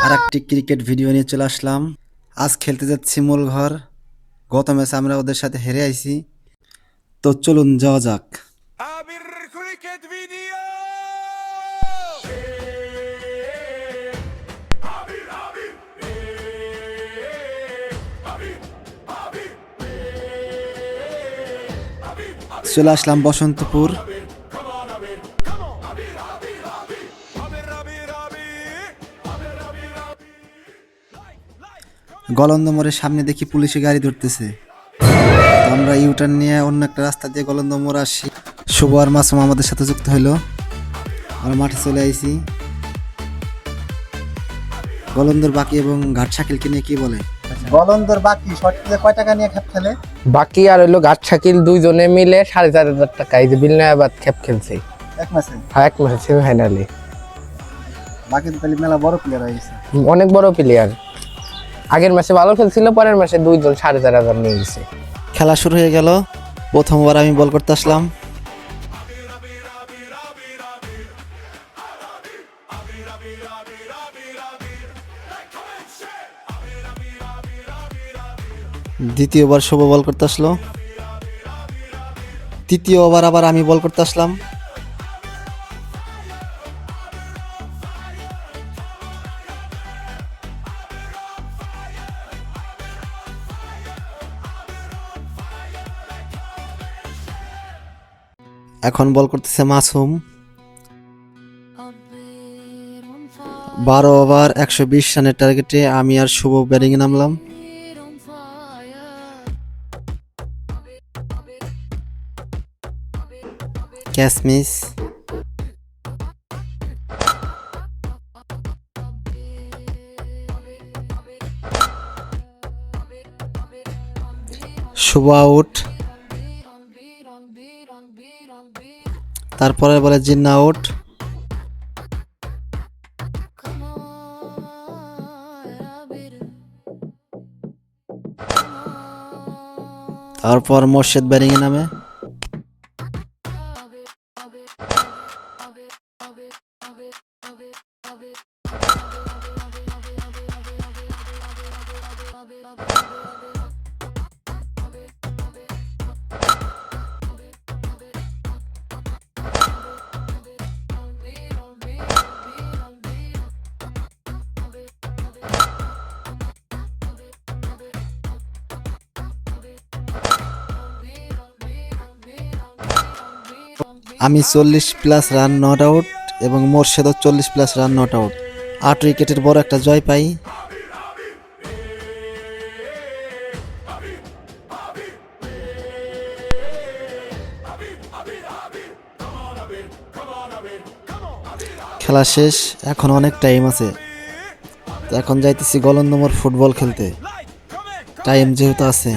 আর একটি cricket video নিয়ে চলে আসলাম। আজ খেলতে যাচ্ছি মূল ঘর। গত ম্যাচে আমরা ওদের সাথে হেরে আইছি, তো চলুন যাওয়া যাক। আবির ক্রিকেট ভিডিও। চলে আসলাম বসন্তপুর। গলন্দ মোড়ের সামনে দেখি পুলিশে গাড়ি ধরতেছে, তো আমরা ইউটার্ন নিয়ে অন্য একটা রাস্তা দিয়ে গলন্দ মোড় আসি। শুভ আর মাসুম আমাদের সাথে যুক্ত হইলো। আমরা মাঠে চলে আইছি। গলন্দর বাকি এবং ঘাট শাকিলকে নিয়ে কি বলে? গলন্দর বাকি শর্ট খেলে কয় টাকা নিয়ে খেপ খেলে? বাকি আর হইলো গাছ শাকিল দুইজনে মিলে 4,500 টাকা এই যে বিলনায়াবাদ খেপ খেলছে এক মাসে। হ্যাঁ, এক মাসে সেমিফাইনালে। বাকি তো তাহলে মেলা বড় প্লেয়ার হয়ে গেছে, অনেক বড় প্লেয়ার। আগের মাসে ভালো খেলছিল, পরের মাসে দুইজন 4,500 নিয়ে গেছে। খেলা শুরু হয়ে গেল। প্রথমবার আমি বল করতে আসলাম। দ্বিতীয়বার শুভ বল করতে আসলো। তৃতীয় ওভার আবার আমি বল করতে আসলাম। এখন বল করতেছে মাসুম। 12 ওভার 120 রানের টার্গেটে আমি আর শুভ ব্যাটিং এ নামলাম। Catch miss. শুভ আউট। তারপরে বলে জিন্না আউট। তারপর মোর্শেদ ব্যাটিং এ নামে। আমি 40+ রান নট আউট এবং মোর্শেদও 40+ রান নট আউট। 8 উইকেটের বড় একটা জয় পাই। খেলা শেষ, এখন অনেক টাইম আছে, তো এখন যাইতেছি গলন্দমোর ফুটবল খেলতে। টাইম যেহেতু আছে।